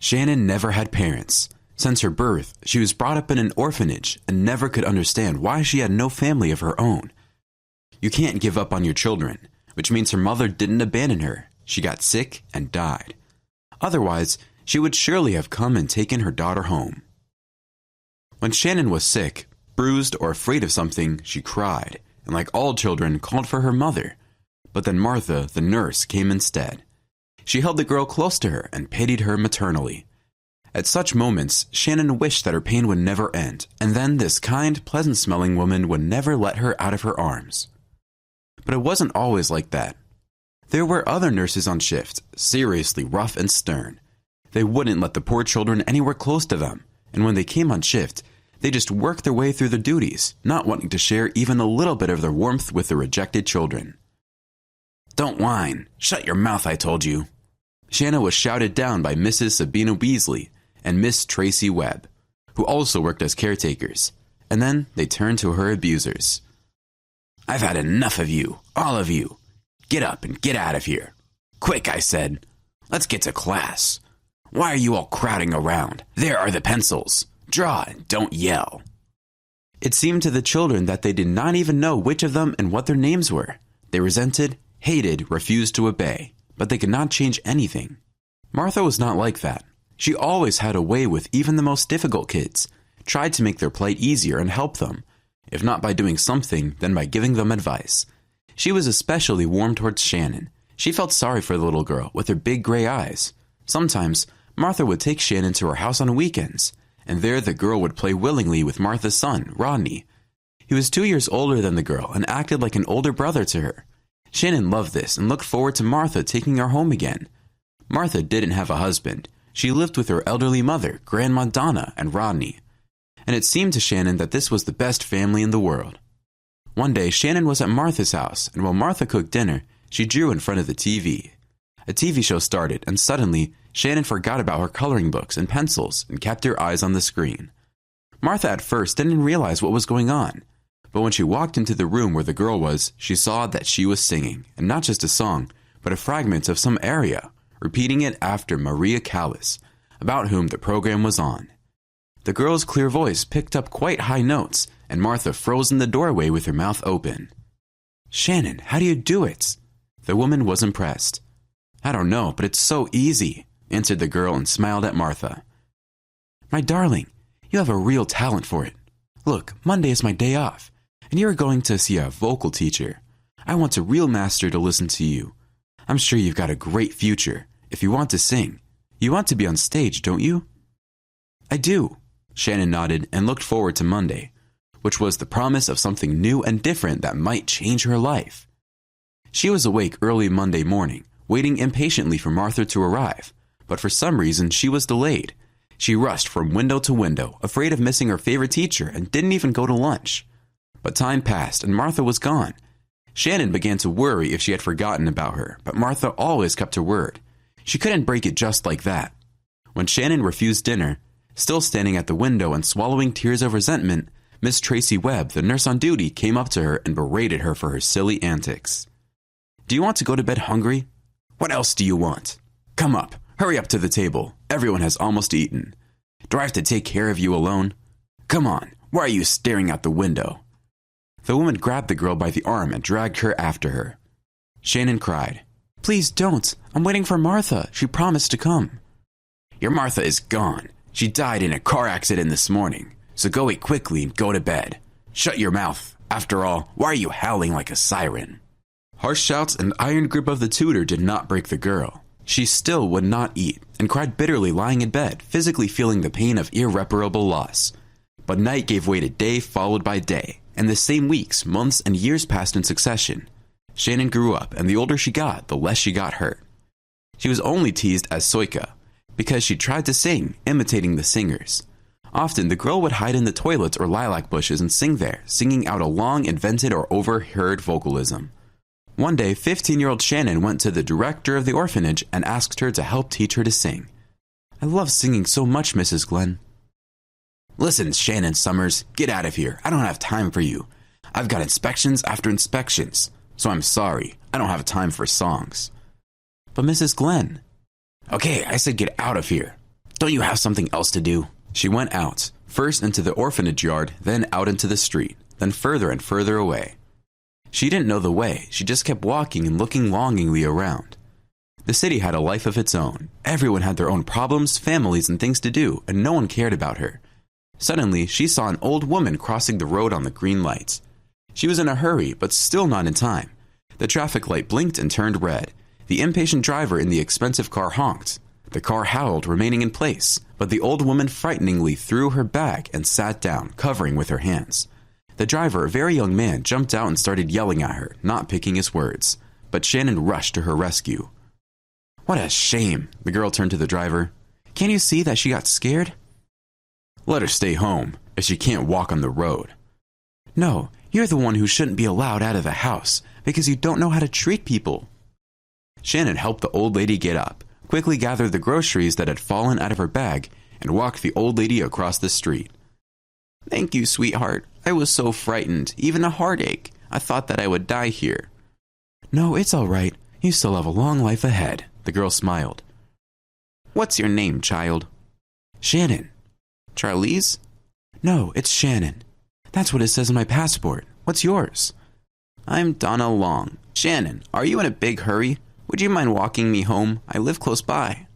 Shannon never had parents. Since her birth, she was brought up in an orphanage and never could understand why she had no family of her own. You can't give up on your children, which means her mother didn't abandon her. She got sick and died. Otherwise, she would surely have come and taken her daughter home. When Shannon was sick, bruised, or afraid of something, she cried, and like all children, called for her mother. But then Martha, the nurse, came instead. She held the girl close to her and pitied her maternally. At such moments, Shannon wished that her pain would never end, and then this kind, pleasant-smelling woman would never let her out of her arms. But it wasn't always like that. There were other nurses on shift, seriously rough and stern. They wouldn't let the poor children anywhere close to them, and when they came on shift, they just worked their way through their duties, not wanting to share even a little bit of their warmth with the rejected children. "Don't whine. Shut your mouth, I told you." Shannon was shouted down by Mrs. Sabina Weasley and Miss Tracy Webb, who also worked as caretakers, and then they turned to her abusers. "I've had enough of you, all of you. Get up and get out of here. Quick, I said. Let's get to class. Why are you all crowding around? There are the pencils. Draw and don't yell." It seemed to the children that they did not even know which of them and what their names were. They resented, hated, refused to obey, but they could not change anything. Martha was not like that. She always had a way with even the most difficult kids, tried to make their plight easier and help them, if not by doing something, then by giving them advice. She was especially warm towards Shannon. She felt sorry for the little girl with her big gray eyes. Sometimes, Martha would take Shannon to her house on weekends, and there the girl would play willingly with Martha's son, Rodney. He was 2 years older than the girl and acted like an older brother to her. Shannon loved this and looked forward to Martha taking her home again. Martha didn't have a husband. She lived with her elderly mother, Grandma Donna, and Rodney. And it seemed to Shannon that this was the best family in the world. One day, Shannon was at Martha's house, and while Martha cooked dinner, she drew in front of the TV. A TV show started, and suddenly, Shannon forgot about her coloring books and pencils and kept her eyes on the screen. Martha at first didn't realize what was going on, but when she walked into the room where the girl was, she saw that she was singing, and not just a song, but a fragment of some aria, repeating it after Maria Callas, about whom the program was on. The girl's clear voice picked up quite high notes, and Martha froze in the doorway with her mouth open. "Shannon, how do you do it?" The woman was impressed. "I don't know, but it's so easy," answered the girl and smiled at Martha. "My darling, you have a real talent for it. Look, Monday is my day off, and you're going to see a vocal teacher. I want a real master to listen to you. I'm sure you've got a great future if you want to sing. You want to be on stage, don't you?" "I do." Shannon nodded and looked forward to Monday, which was the promise of something new and different that might change her life. She was awake early Monday morning, waiting impatiently for Martha to arrive, but for some reason she was delayed. She rushed from window to window, afraid of missing her favorite teacher, and didn't even go to lunch. But time passed and Martha was gone. Shannon began to worry if she had forgotten about her, but Martha always kept her word. She couldn't break it just like that. When Shannon refused dinner, still standing at the window and swallowing tears of resentment, Miss Tracy Webb, the nurse on duty, came up to her and berated her for her silly antics. "Do you want to go to bed hungry? What else do you want? Come up, hurry up to the table. Everyone has almost eaten. Do I have to take care of you alone? Come on, why are you staring out the window?" The woman grabbed the girl by the arm and dragged her after her. Shannon cried, "Please don't. I'm waiting for Martha. She promised to come." "Your Martha is gone. She died in a car accident this morning. So go eat quickly and go to bed. Shut your mouth. After all, why are you howling like a siren?" Harsh shouts and iron grip of the tutor did not break the girl. She still would not eat and cried bitterly lying in bed, physically feeling the pain of irreparable loss. But night gave way to day followed by day, and the same weeks, months, and years passed in succession. Shannon grew up, and the older she got, the less she got hurt. She was only teased as Soika, because she tried to sing, imitating the singers. Often, the girl would hide in the toilets or lilac bushes and sing there, singing out a long invented or overheard vocalism. One day, 15-year-old Shannon went to the director of the orphanage and asked her to help teach her to sing. "I love singing so much, Mrs. Glenn." "Listen, Shannon Summers, get out of here. I don't have time for you. I've got inspections after inspections, so I'm sorry. I don't have time for songs." "But Mrs. Glenn." "Okay, I said get out of here. Don't you have something else to do? She went out, first into the orphanage yard, then out into the street, then further and further away. She didn't know the way, she just kept walking and looking longingly around. The city had a life of its own. Everyone had their own problems, families, and things to do, and no one cared about her. Suddenly, she saw an old woman crossing the road on the green lights. She was in a hurry, but still not in time. The traffic light blinked and turned red. The impatient driver in the expensive car honked. The car howled, remaining in place, but the old woman frighteningly threw her bag and sat down, covering with her hands. The driver, a very young man, jumped out and started yelling at her, not picking his words. But Shannon rushed to her rescue. What a shame, the girl turned to the driver. Can't you see that she got scared? Let her stay home, if she can't walk on the road. No, you're the one who shouldn't be allowed out of the house, because you don't know how to treat people. Shannon helped the old lady get up, quickly gathered the groceries that had fallen out of her bag, and walked the old lady across the street. Thank you, sweetheart. I was so frightened, even a heartache. I thought that I would die here. No, it's all right. You still have a long life ahead, the girl smiled. What's your name, child? Shannon. Charlize? No, it's Shannon. That's what it says in my passport. What's yours? I'm Donna Long. Shannon, are you in a big hurry? Would you mind walking me home? I live close by.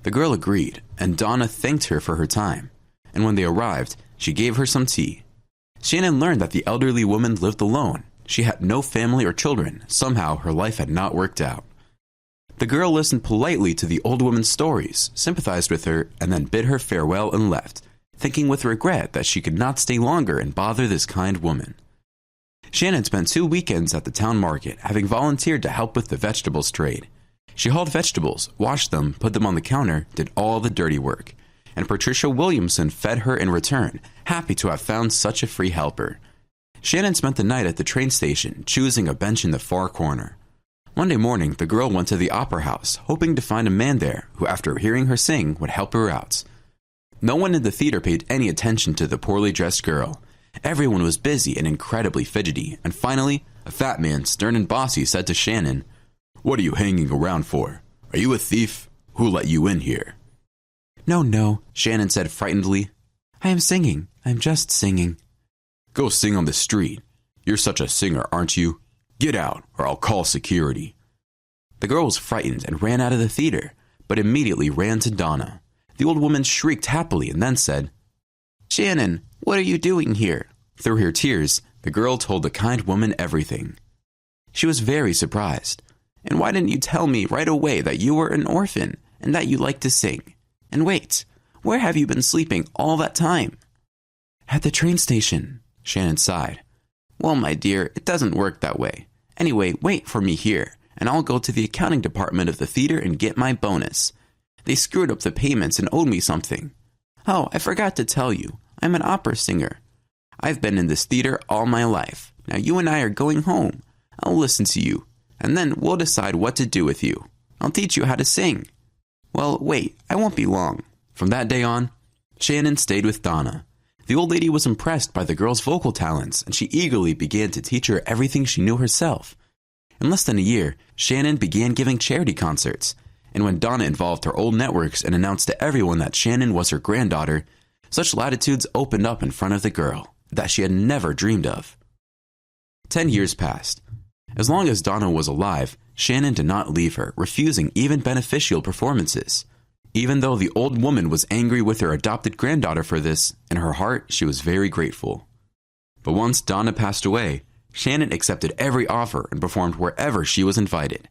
The girl agreed, and Donna thanked her for her time. And when they arrived, she gave her some tea. Shannon learned that the elderly woman lived alone. She had no family or children. Somehow, her life had not worked out. The girl listened politely to the old woman's stories, sympathized with her, and then bid her farewell and left, thinking with regret that she could not stay longer and bother this kind woman. Shannon spent 2 weekends at the town market, having volunteered to help with the vegetables trade. She hauled vegetables, washed them, put them on the counter, did all the dirty work. And Patricia Williamson fed her in return, happy to have found such a free helper. Shannon spent the night at the train station, choosing a bench in the far corner. Monday morning, the girl went to the opera house, hoping to find a man there who, after hearing her sing, would help her out. No one in the theater paid any attention to the poorly dressed girl. Everyone was busy and incredibly fidgety, and finally, a fat man, stern and bossy, said to Shannon, What are you hanging around for? Are you a thief? Who let you in here? No, Shannon said frightenedly. I am singing. I'm just singing. Go sing on the street. You're such a singer, aren't you? Get out, or I'll call security. The girl was frightened and ran out of the theater, but immediately ran to Donna. The old woman shrieked happily and then said, Shannon, what are you doing here? Through her tears, the girl told the kind woman everything. She was very surprised. And why didn't you tell me right away that you were an orphan and that you liked to sing? And wait, where have you been sleeping all that time? At the train station, Shannon sighed. Well, my dear, it doesn't work that way. Anyway, wait for me here, and I'll go to the accounting department of the theater and get my bonus. They screwed up the payments and owed me something. Oh, I forgot to tell you, I'm an opera singer. I've been in this theater all my life. Now you and I are going home. I'll listen to you, and then we'll decide what to do with you. I'll teach you how to sing. Well, wait, I won't be long. From that day on, Shannon stayed with Donna. The old lady was impressed by the girl's vocal talents, and she eagerly began to teach her everything she knew herself. In less than a year, Shannon began giving charity concerts, and when Donna involved her old networks and announced to everyone that Shannon was her granddaughter, such latitudes opened up in front of the girl that she had never dreamed of. 10 years passed. As long as Donna was alive, Shannon did not leave her, refusing even beneficial performances. Even though the old woman was angry with her adopted granddaughter for this, in her heart she was very grateful. But once Donna passed away, Shannon accepted every offer and performed wherever she was invited.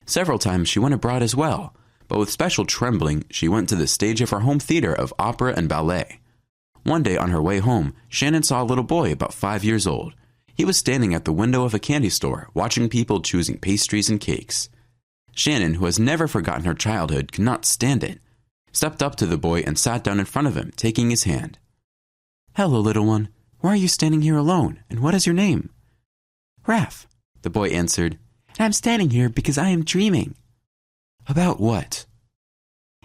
Several times she went abroad as well, but with special trembling she went to the stage of her home theater of opera and ballet. One day on her way home, Shannon saw a little boy about 5 years old. He was standing at the window of a candy store, watching people choosing pastries and cakes. Shannon, who has never forgotten her childhood, could not stand it, stepped up to the boy and sat down in front of him, taking his hand. Hello, little one. Why are you standing here alone, and what is your name? Raph, the boy answered, and I'm standing here because I am dreaming. About what?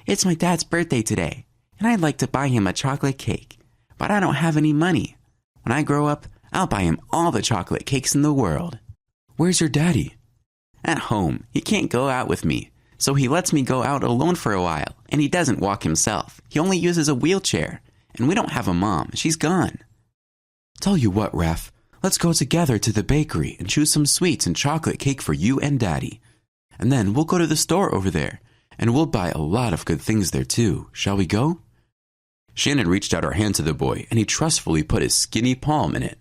It's my dad's birthday today, and I'd like to buy him a chocolate cake, but I don't have any money. When I grow up, I'll buy him all the chocolate cakes in the world. Where's your daddy? At home. He can't go out with me, so he lets me go out alone for a while, and he doesn't walk himself. He only uses a wheelchair, and we don't have a mom. She's gone. Tell you what, Ref, let's go together to the bakery and choose some sweets and chocolate cake for you and Daddy. And then we'll go to the store over there, and we'll buy a lot of good things there too. Shall we go? Shannon reached out her hand to the boy, and he trustfully put his skinny palm in it.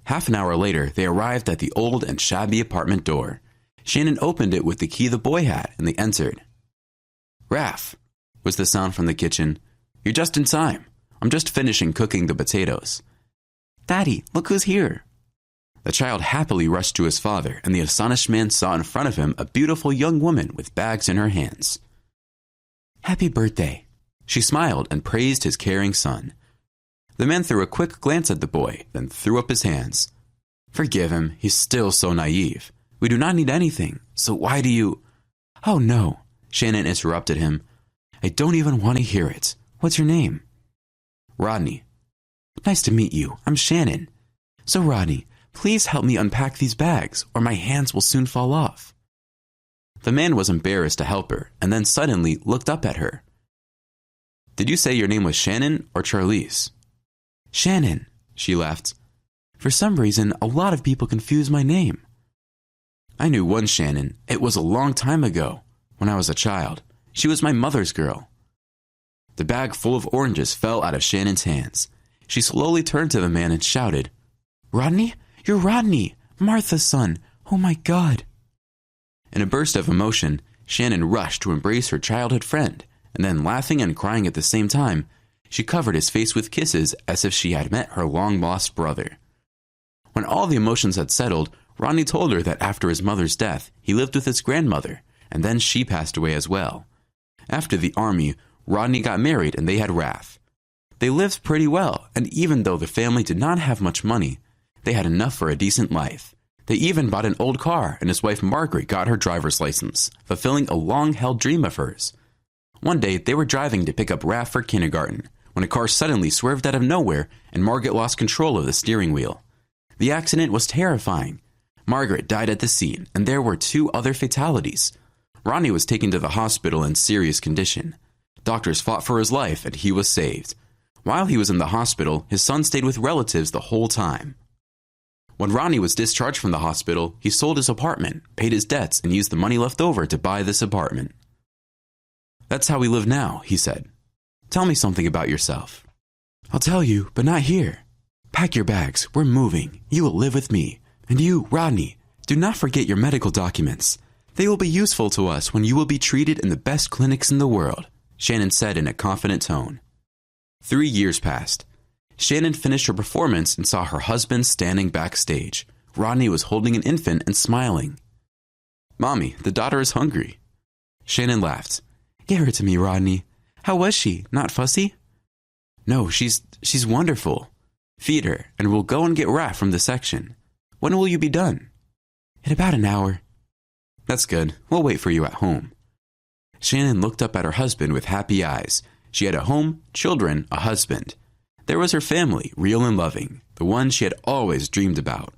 Half an hour later, they arrived at the old and shabby apartment door. Shannon opened it with the key the boy had, and they entered. Raph, was the sound from the kitchen. You're just in time. I'm just finishing cooking the potatoes. Daddy, look who's here. The child happily rushed to his father, and the astonished man saw in front of him a beautiful young woman with bags in her hands. Happy birthday. She smiled and praised his caring son. The man threw a quick glance at the boy, then threw up his hands. Forgive him, he's still so naive. We do not need anything, so why do you... Oh no, Shannon interrupted him. I don't even want to hear it. What's your name? Rodney. Nice to meet you, I'm Shannon. So Rodney, please help me unpack these bags, or my hands will soon fall off. The man was embarrassed to help her, and then suddenly looked up at her. Did you say your name was Shannon or Charlize? Shannon, she laughed. For some reason, a lot of people confuse my name. I knew one Shannon. It was a long time ago, when I was a child. She was my mother's girl. The bag full of oranges fell out of Shannon's hands. She slowly turned to the man and shouted, Rodney? You're Rodney, Martha's son. Oh my God. In a burst of emotion, Shannon rushed to embrace her childhood friend, and then laughing and crying at the same time, she covered his face with kisses as if she had met her long-lost brother. When all the emotions had settled, Rodney told her that after his mother's death, he lived with his grandmother, and then she passed away as well. After the army, Rodney got married and they had Raph. They lived pretty well, and even though the family did not have much money, they had enough for a decent life. They even bought an old car, and his wife Margaret got her driver's license, fulfilling a long-held dream of hers. One day, they were driving to pick up Raph for kindergarten, when a car suddenly swerved out of nowhere and Margaret lost control of the steering wheel. The accident was terrifying. Margaret died at the scene, and there were 2 other fatalities. Rodney was taken to the hospital in serious condition. Doctors fought for his life, and he was saved. While he was in the hospital, his son stayed with relatives the whole time. When Rodney was discharged from the hospital, he sold his apartment, paid his debts, and used the money left over to buy this apartment. That's how we live now, he said. Tell me something about yourself. I'll tell you, but not here. Pack your bags, we're moving. You will live with me. And you, Rodney, do not forget your medical documents. They will be useful to us when you will be treated in the best clinics in the world, Shannon said in a confident tone. 3 years passed. Shannon finished her performance and saw her husband standing backstage. Rodney was holding an infant and smiling. Mommy, the daughter is hungry. Shannon laughed. Give her to me, Rodney. How was she? Not fussy? No, she's wonderful. Feed her, and we'll go and get Raph from the section. When will you be done? In about an hour. That's good. We'll wait for you at home. Shannon looked up at her husband with happy eyes. She had a home, children, a husband. There was her family, real and loving, the one she had always dreamed about.